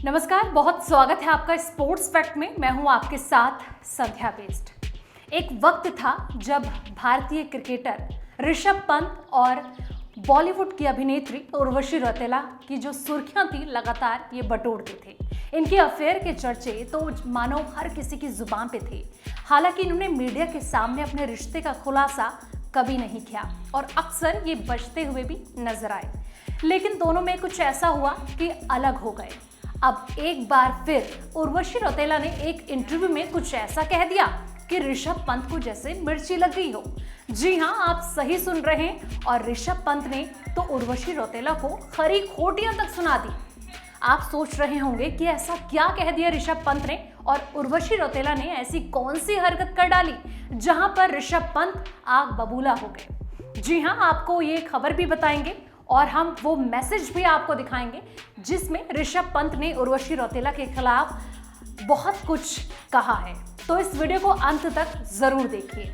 नमस्कार, बहुत स्वागत है आपका स्पोर्ट्स फैक्ट में। मैं हूं आपके साथ संध्या बेस्ट। एक वक्त था जब भारतीय क्रिकेटर ऋषभ पंत और बॉलीवुड की अभिनेत्री उर्वशी रौतेला की जो सुर्खियां थी लगातार ये बटोरते थे। इनके अफेयर के चर्चे तो मानो हर किसी की जुबान पे थे। हालांकि इन्होंने मीडिया के सामने अपने रिश्ते का खुलासा कभी नहीं किया और अक्सर ये बचते हुए भी नजर आए। लेकिन दोनों में कुछ ऐसा हुआ कि अलग हो गए। अब एक बार फिर उर्वशी रौतेला ने एक इंटरव्यू में कुछ ऐसा कह दिया कि ऋषभ पंत को जैसे मिर्ची लग गई हो। जी हाँ, आप सही सुन रहे हैं। और ऋषभ पंत ने तो उर्वशी रौतेला को खरी खोटियां तक सुना दी। आप सोच रहे होंगे कि ऐसा क्या कह दिया ऋषभ पंत ने और उर्वशी रौतेला ने ऐसी कौन सी हरकत कर डाली जहां पर ऋषभ पंत आग बबूला हो गए। जी हाँ, आपको ये खबर भी बताएंगे और हम वो मैसेज भी आपको दिखाएंगे जिसमें ऋषभ पंत ने उर्वशी रौतेला के खिलाफ बहुत कुछ कहा है। तो इस वीडियो को अंत तक जरूर देखिए।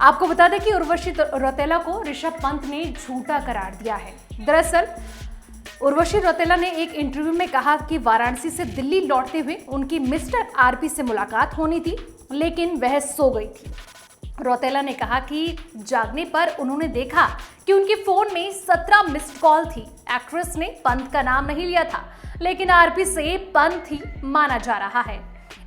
आपको बता दें कि उर्वशी रौतेला को ऋषभ पंत ने झूठा करार दिया है। दरअसल उर्वशी रौतेला ने एक इंटरव्यू में कहा कि वाराणसी से दिल्ली लौटते हुए उनकी मिस्टर आरपी से मुलाकात होनी थी, लेकिन वह सो गई थी। रौतेला ने कहा कि जागने पर उन्होंने देखा कि उनके फोन में 17 मिस्ड कॉल थी। एक्ट्रेस ने पंत का नाम नहीं लिया था, लेकिन आरपी से पंत ही माना जा रहा है।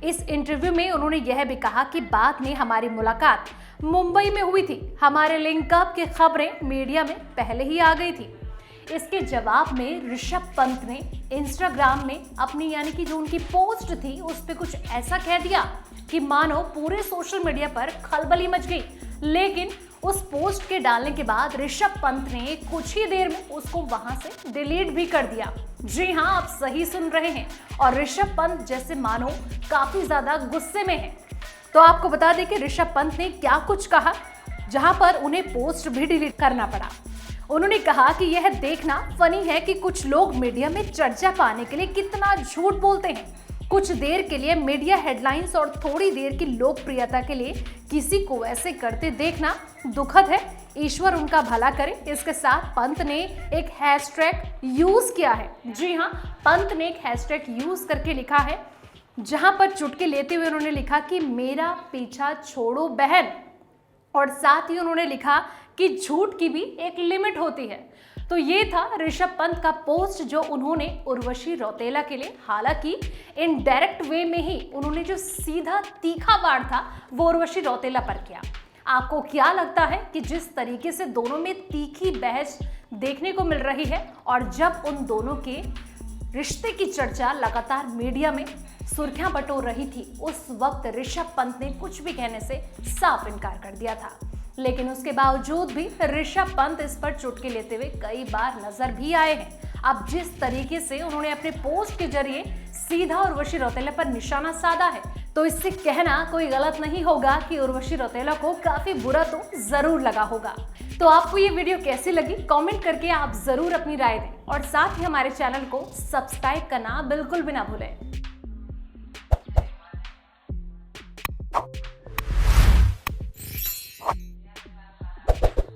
इस इंटरव्यू में उन्होंने यह भी कहा कि बाद में हमारी मुलाकात मुंबई में हुई थी। हमारे लिंकअप की खबरें मीडिया में पहले ही आ गई थी। इसके जवाब में ऋषभ पंत ने इंस्टाग्राम में अपनी यानी कि जो उनकी पोस्ट थी उस पर कुछ ऐसा कह दिया कि मानो पूरे सोशल मीडिया पर खलबली मच गई। लेकिन उस पोस्ट के डालने के बाद ऋषभ पंत ने कुछ ही देर में उसको वहां से डिलीट भी कर दिया। जी हाँ, आप सही सुन रहे हैं। और ऋषभ पंत जैसे मानो काफी ज्यादा गुस्से में है। तो आपको बता दें कि ऋषभ पंत ने क्या कुछ कहा जहां पर उन्हें पोस्ट भी डिलीट करना पड़ा। उन्होंने कहा कि यह देखना फनी है कि कुछ लोग मीडिया में चर्चा पाने के लिए कितना झूठ बोलते हैं। कुछ देर के लिए मीडिया हेडलाइंस और थोड़ी देर की लोकप्रियता के लिए किसी को ऐसे करते देखना दुखद है। ईश्वर उनका भला करे। इसके साथ पंत ने एक हैशटैग यूज किया है। जी हाँ, पंत ने एक हैशटैग यूज करके लिखा है जहां पर चुटकी लेते हुए उन्होंने लिखा कि मेरा पीछा छोड़ो बहन। और साथ ही उन्होंने लिखा कि झूठ की भी एक लिमिट होती है। तो ये था ऋषभ पंत का पोस्ट जो उन्होंने उर्वशी रौतेला के लिए, हालांकि इनडायरेक्ट वे में ही उन्होंने जो सीधा तीखा वार था वो उर्वशी रौतेला पर किया। आपको क्या लगता है कि जिस तरीके से दोनों में तीखी बहस देखने को मिल रही है और जब उन दोनों के रिश्ते की चर्चा लगातार मीडिया में सुर्खियां बटोर रही थी, उस वक्त ऋषभ पंत ने कुछ भी कहने से साफ इनकार कर दिया था। लेकिन उसके बावजूद भी ऋषभ पंत इस पर चुटकी लेते हुए कई बार नजर भी आए हैं। अब जिस तरीके से उन्होंने अपने पोस्ट के जरिए सीधा उर्वशी रौतेला पर निशाना साधा है, तो इससे कहना कोई गलत नहीं होगा कि उर्वशी रौतेला को काफी बुरा तो जरूर लगा होगा। तो आपको ये वीडियो कैसी लगी कमेंट करके आप जरूर अपनी राय दें और साथ ही हमारे चैनल को सब्सक्राइब करना बिल्कुल भी ना भूलें।